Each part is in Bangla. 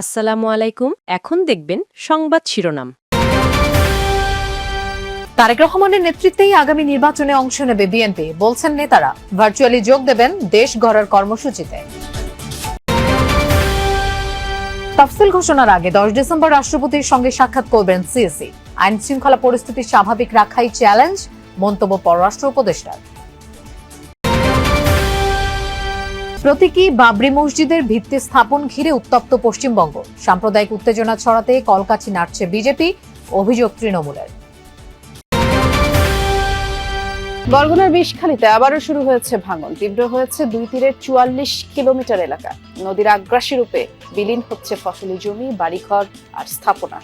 আসসালামু আলাইকুম। এখন দেখবেন সংবাদ শিরোনাম। তারেক রহমানের নেতৃত্বেই আগামী নির্বাচনে অংশ নেবে বিএনপি, বলছেন নেতারা। ভার্চুয়ালি যোগ দেবেন দেশ গড়ার কর্মসূচিতে। তফসিল ঘোষণার আগে 10 ডিসেম্বর রাষ্ট্রপতির সঙ্গে সাক্ষাৎ করবেন সিএসি। আইন শৃঙ্খলা পরিস্থিতি স্বাভাবিক রাখাই চ্যালেঞ্জ, মন্তব্য পররাষ্ট্র উপদেষ্টার। প্রতীকী বাবরি মসজিদের ভিত্তি স্থাপন ঘিরে উত্তপ্ত পশ্চিমবঙ্গ। সাম্প্রদায়িক উত্তেজনা ছড়াতে কলকাঠি নাড়ছে বিজেপি, অভিযোগ তৃণমূলের। বরগুনার বিষখালীতে আবারও শুরু হয়েছে ভাঙন। তীব্র হয়েছে দুই তীরের 44 কিলোমিটার এলাকা। নদীর আগ্রাসী রূপে বিলীন হচ্ছে ফসলি জমি, বাড়িঘর আর স্থাপনা।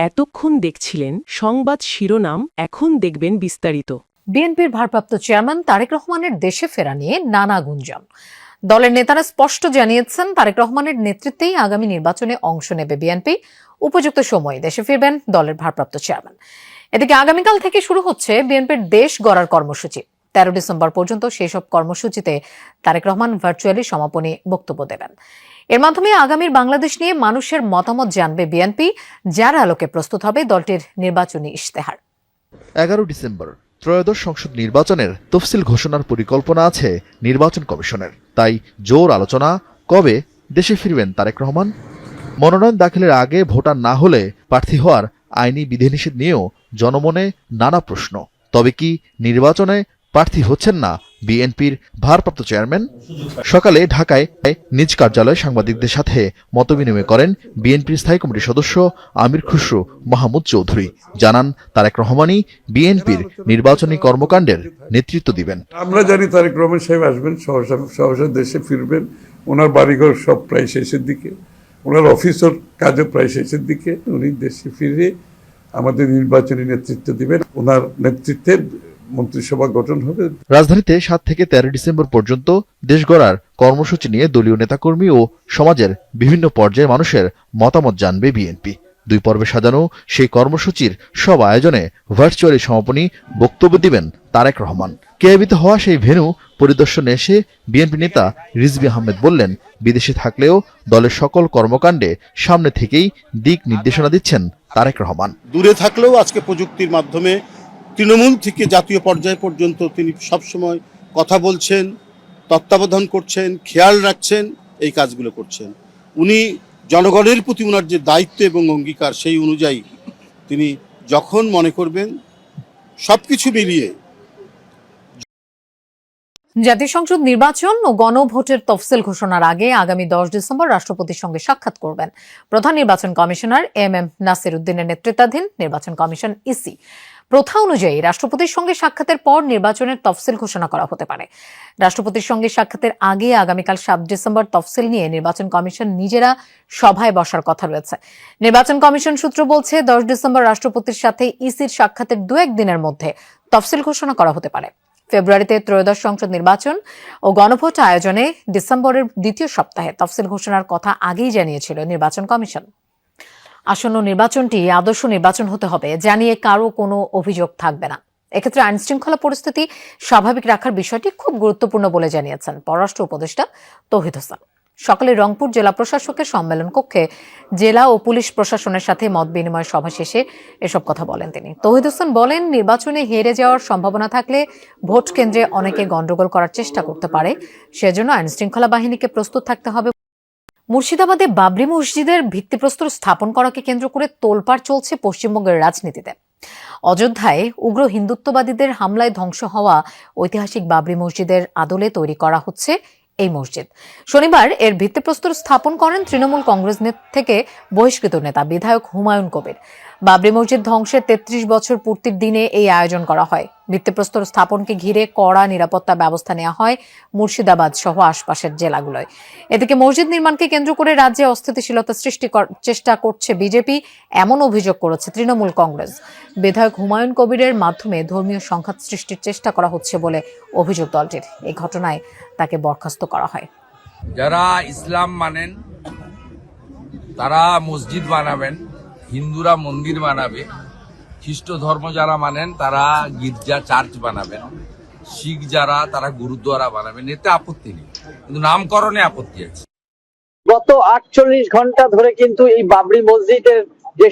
এতক্ষণ দেখছিলেন সংবাদ শিরোনাম, এখন দেখবেন বিস্তারিত। বিএনপির ভারপ্রাপ্ত চেয়ারম্যান তারেক রহমানের দেশে ফেরা নিয়ে নানা গুঞ্জন। দলের নেতারা স্পষ্ট জানিয়েছেন, তারেক রহমানের নেতৃত্বেই আগামী নির্বাচনে অংশ নেবে বিএনপি। উপযুক্ত সময়ে দেশে ফিরবেন দলের ভারপ্রাপ্ত চেয়ারম্যান। এদিকে আগামীকাল থেকে শুরু হচ্ছে বিএনপির দেশ গড়ার কর্মসূচি। 13 ডিসেম্বর পর্যন্ত সেই সব কর্মসূচিতে তারেক রহমান ভার্চুয়ালি সমাপনী বক্তব্য দেবেন। এর মাধ্যমে আগামীর বাংলাদেশ নিয়ে মানুষের মতামত জানবে বিএনপি, যার আলোকে প্রস্তুত হবে দলটির নির্বাচনী ইশতেহার। 11 ডিসেম্বর ত্রয়োদশ সংসদ নির্বাচনের তফসিল ঘোষণার পরিকল্পনা আছে নির্বাচন কমিশনের। তাই জোর আলোচনা, কবে দেশে ফিরবেন তারেক রহমান। মনোনয়ন দাখিলের আগে ভোটার না হলে প্রার্থী হওয়ার আইনি বিধিনিষেধ নিয়েও জনমনে নানা প্রশ্ন। তবে কি নির্বাচনে প্রার্থী হচ্ছেন না বিএনপির ভারপ্রাপ্ত চেয়ারম্যান? সকালে ঢাকায় নিজ কার্যালয়ে সাংবাদিকদের সাথে মতবিনিময় করেন বিএনপির স্থায়ী কমিটির সদস্য আমির খুসরো মাহমুদ চৌধুরী। জানান, তারেক রহমানই বিএনপির নির্বাচনী কর্মকাণ্ডের নেতৃত্ব দিবেন। আমরা জানি তারেক রহমান সাহেব আসবেন, সহসা দেশে ফিরবেন। ওনার বাড়িঘর সব প্রায় শেষের দিকে, ওনার অফিসের কাজও প্রায় শেষের দিকে। উনি দেশে ফিরে আমাদের নির্বাচনী নেতৃত্ব দিবেন। ওনার নেতৃত্বে মন্ত্রিসভা গঠন হবে। রাজধানীতে 7 থেকে 13 ডিসেম্বর পর্যন্ত দেশ গড়ার কর্মসূচি নিয়ে দলীয় নেতাকর্মী ও সমাজের বিভিন্ন পর্যায়ের মানুষের মতামত জানবে বিএনপি। 2 পর্বে সাজানো সেই কর্মসূচির সব আয়োজনে ভার্চুয়ালি সমাপনী বক্তব্য দিবেন তারেক রহমান। কেয়াবিতে হওয়া সেই ভেন্যু পরিদর্শনে এসে বিএনপি নেতা রিজভী আহমেদ বললেন, বিদেশে থাকলেও দলের সকল কর্মকাণ্ডে সামনে থেকেই দিক নির্দেশনা দিচ্ছেন তারেক রহমান। দূরে থাকলেও আজকে প্রযুক্তির মাধ্যমে তৃণমূল থেকে জাতীয় পর্যায় পর্যন্ত তিনি সবসময় কথা বলছেন, তত্ত্বাবধান করছেন, খেয়াল রাখছেন, এই কাজগুলো করছেন। উনি জনগণের প্রতি ওনার যে দায়িত্ব এবং অঙ্গীকার, সেই অনুযায়ী তিনি যখন মনে করবেন সবকিছু মিলিয়ে। জাতীয় সংসদ নির্বাচন ও গণভোটের তফসিল ঘোষণার আগে আগামী 10 ডিসেম্বর রাষ্ট্রপতির সঙ্গে সাক্ষাৎ করবেন প্রধান নির্বাচন কমিশনার এম নাসির উদ্দিনের নেতৃত্বাধীন নির্বাচন কমিশন ইসি। প্রথা অনুযায়ী রাষ্ট্রপতির সঙ্গে সাক্ষাতের পর নির্বাচনের তফসিল ঘোষণা করা হতে পারে। রাষ্ট্রপতির সঙ্গে সাক্ষাতের আগে আগামীকাল 7 ডিসেম্বর তফসিল নিয়ে নির্বাচন কমিশন নিজেরা সভায় বসার কথা রয়েছে। নির্বাচন কমিশন সূত্র বলছে, 10 ডিসেম্বর রাষ্ট্রপতির সাথে ইসির সাক্ষাতের 2-1 দিনের মধ্যে তফসিল ঘোষণা করা হতে পারে। ফেব্রুয়ারিতে ত্রয়োদশ সংসদ নির্বাচন ও গণভোট আয়োজনে ডিসেম্বরের দ্বিতীয় সপ্তাহে তফসিল ঘোষণার কথা আগেই জানিয়েছিল নির্বাচন কমিশন। আসন্ন নির্বাচনটি আদর্শ নির্বাচন হতে হবে, জানিয়ে কারো কোনো অভিযোগ থাকবে না। এক্ষেত্রে আইন শৃঙ্খলা পরিস্থিতি স্বাভাবিক রাখার বিষয়টি খুব গুরুত্বপূর্ণ বলে জানিয়েছেন পররাষ্ট্র উপদেষ্টা তৌহিদ হোসেন। সকালে রংপুর জেলা প্রশাসকের সম্মেলন কক্ষে জেলা ও পুলিশ প্রশাসনের সাথে মত বিনিময় সভা শেষে এসব কথা বলেন তিনি। তৌহিদ হোসেন বলেন, নির্বাচনে হেরে যাওয়ার সম্ভাবনা থাকলে ভোট কেন্দ্রে অনেকে গন্ডগোল করার চেষ্টা করতে পারে, সেজন্য আইন শৃঙ্খলা বাহিনীকে প্রস্তুত থাকতে হবে। মুর্শিদাবাদে বাবরি মসজিদের ভিত্তিপ্রস্তর স্থাপন করাকে কেন্দ্র করে তোলপাড় চলছে পশ্চিমবঙ্গের রাজনীতিতে। অযোধ্যায় উগ্র হিন্দুত্ববাদীদের হামলায় ধ্বংস হওয়া ঐতিহাসিক বাবরি মসজিদের আদলে তৈরি করা হচ্ছে এই মসজিদ। শনিবার এর ভিত্তিপ্রস্তর স্থাপন করেন তৃণমূল কংগ্রেস থেকে বহিষ্কৃত নেতা বিধায়ক হুমায়ুন কবির। বাবরি মসজিদ ধ্বংসের 33 বছর পূর্তির দিনে এই আয়োজন করা হয়। ভিত্তিপ্রস্তর স্থাপনকে ঘিরে কড়া নিরাপত্তা ব্যবস্থা নেওয়া হয় মুর্শিদাবাদ সহ আশপাশের জেলাগুলোয়। এদিকে মসজিদ নির্মাণকে কেন্দ্র করে রাজ্যে অস্থিতিশীলতা সৃষ্টি চেষ্টা করছে বিজেপি, এমন অভিযোগ করেছে তৃণমূল কংগ্রেস। বিধায়ক হুমায়ুন কবিরের মাধ্যমে ধর্মীয় সংঘাত সৃষ্টির চেষ্টা করা হচ্ছে বলে অভিযোগ দলটির। এই ঘটনায় তাকে বরখাস্ত করা হয়। যারা ইসলাম মানেন তারা মসজিদ বানাবেন, হিন্দুরা মন্দির বানাবে, খ্রিস্ট ধর্ম যারা মানেন তারা গির্জা চার্চ বানাবেন, শিখ যারা তারা গুরুদ্বারা বানাবেন, এতে আপত্তি নেই, কিন্তু নামকরণে আপত্তি আছে। গত 48 ঘন্টা ধরে কিন্তু এই বাবরি মসজিদের যে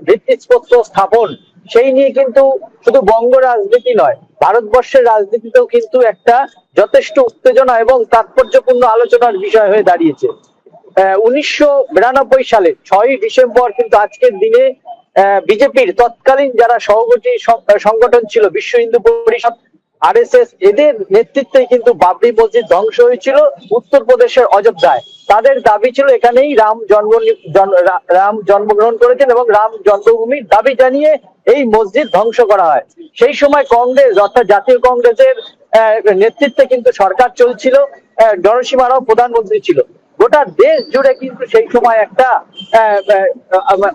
ভিত্তিপ্রস্তর স্থাপন, সেই নিয়ে কিন্তু শুধু বঙ্গ রাজনীতি নয়, ভারতবর্ষের রাজনীতিতেও কিন্তু একটা যথেষ্ট উত্তেজনা এবং তাৎপর্যপূর্ণ আলোচনার বিষয় হয়ে দাঁড়িয়েছে। 1992 সালে 6ই ডিসেম্বর কিন্তু আজকের দিনে বিজেপির তৎকালীন যারা সহযোগী সংগঠন ছিল, বিশ্ব হিন্দু পরিষদ, আরএসএস, এদের নেতৃত্বে কিন্তু বাবরি মসজিদ ধ্বংস হয়েছিল উত্তরপ্রদেশের অযোধ্যায়। তাদের দাবি ছিল এখানেই রাম জন্মগ্রহণ করেছেন এবং রাম জন্মভূমির দাবি জানিয়ে এই মসজিদ ধ্বংস করা হয়। সেই সময় কংগ্রেস অর্থাৎ জাতীয় কংগ্রেসের নেতৃত্বে কিন্তু সরকার চলছিল, নরসিংহ রাও প্রধানমন্ত্রী ছিল। গোটা দেশ জুড়ে কিন্তু সেই সময় একটা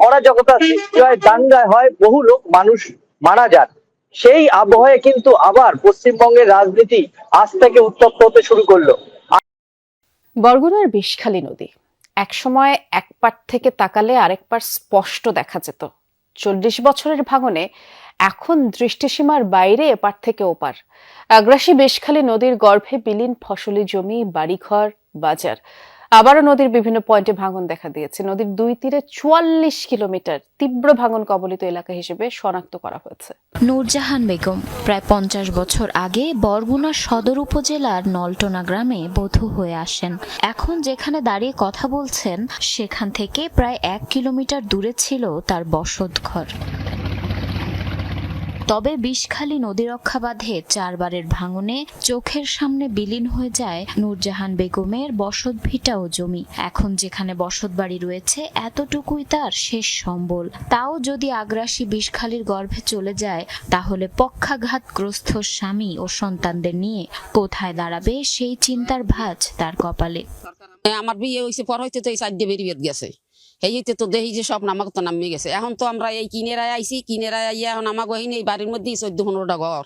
অরাজকতা সৃষ্টি হয়, দাঙ্গা হয়, বহু মানুষ মারা যান। সেই আবহে কিন্তু আবার পশ্চিমবঙ্গের রাজনীতি আজ থেকে উত্তপ্ত হতে শুরু করলো। বরগুনার বিষখালী নদী একসময় এক পার থেকে তাকালে আরেক পার স্পষ্ট দেখা যেত। 40 বছরের ভাঙনে এখন দৃষ্টিসীমার বাইরে এপার থেকে ওপার। আগ্রাসী বিষখালী নদীর গর্ভে বিলীন ফসলি জমি, বাড়িঘর, বাজার। আবারও নদীর বিভিন্ন পয়েন্টে ভাঙন দেখা দিয়েছে। নদীর দুই তীরে 44 কিলোমিটার তীব্র ভাঙন কবলিত এলাকা হিসেবে শনাক্ত করা হয়েছে। নূরজাহান বেগম প্রায় 50 বছর আগে বরগুনা সদর উপজেলার নলটনা গ্রামে বধূ হয়ে আসেন। এখন যেখানে দাঁড়িয়ে কথা বলছেন সেখান থেকে প্রায় 1 কিলোমিটার দূরে ছিল তার বসতঘর। তবে বিষখালী নদী রক্ষা বাঁধে 4 বারের ভাঙনে চোখের সামনে বিলীন হয়ে যায় নূরজাহান বেগমের বসত ভিটা ও জমি। এখন যেখানে বসত বাড়ি রয়েছে এতটুকুই তার শেষ সম্বল। তাও যদি আগ্রাসী বিষখালীর গর্ভে চলে যায় তাহলে পক্ষাঘাতগ্রস্ত স্বামী ও সন্তানদের নিয়ে কোথায় দাঁড়াবে সেই চিন্তার ভাঁজ তার কপালে। আমার বিয়ে হয়েছে পর হইতে তো এই সাইড দিয়ে বেরিয়ে গেছে, এইতে তো দেখি যে সব নামাক তো নামিয়ে গেছে। এখন তো আমরা এই কিনেরায় আইছি, কিনেরায় আইয়া এখন আমাকে এই বাড়ির মধ্যেই 14-15টা ঘর,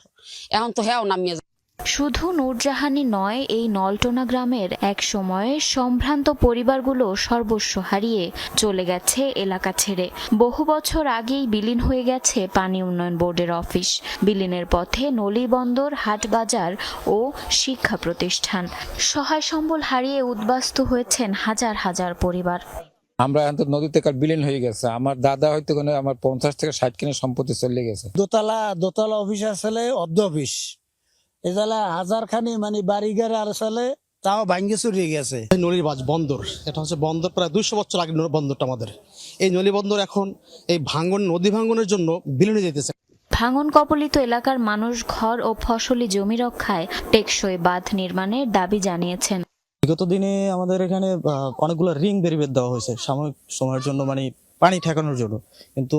এখন তো হ্যাঁ নামিয়ে। শুধু নূরজাহানই নয়, এই নলটনা গ্রামের এক সময়ে সম্ভ্রান্ত পরিবারগুলো সর্বস্ব হারিয়ে চলে গেছে এলাকা ছেড়ে। বহু বছর আগেই বিলীন হয়ে গেছে পানি উন্নয়ন বোর্ডের অফিস। বিলীনের পথে নলিবন্দর, হাটবাজার ও শিক্ষা প্রতিষ্ঠান। সহায় সম্বল হারিয়ে উদ্বাস্তু হয়েছেন হাজার হাজার পরিবার। আমরা এখন নদীতে কাল বিলীন হয়ে গেছে। আমার দাদা হয়তো আমার 50 থেকে 60 কিলো সম্পত্তি চলে গেছে। দোতলা অফিস আসলে অর্ধ অফিস, এজালা হাজার খানি মানে বাড়িঘর আর আসলে তাও ভাঙ্গে চুরিয়ে গেছে। নলির বন্দর, এটা হচ্ছে বন্দর প্রায় 200 বছর আগে বন্দরটা আমাদের। এই নলি বন্দর এখন এই নদী ভাঙ্গনের জন্য বিলীন হয়ে যেতেছে। ভাঙন কবলিত এলাকার মানুষ ঘর ও ফসলি জমি রক্ষায় টেকসই বাঁধ নির্মাণের দাবি জানিয়েছেন। বিগত দিনে আমাদের এখানে অনেকগুলো রিং বেরিয়ে দেওয়া হয়েছে সাময়িক সময়ের জন্য, মানে পানি ঠেকানোর জন্য, কিন্তু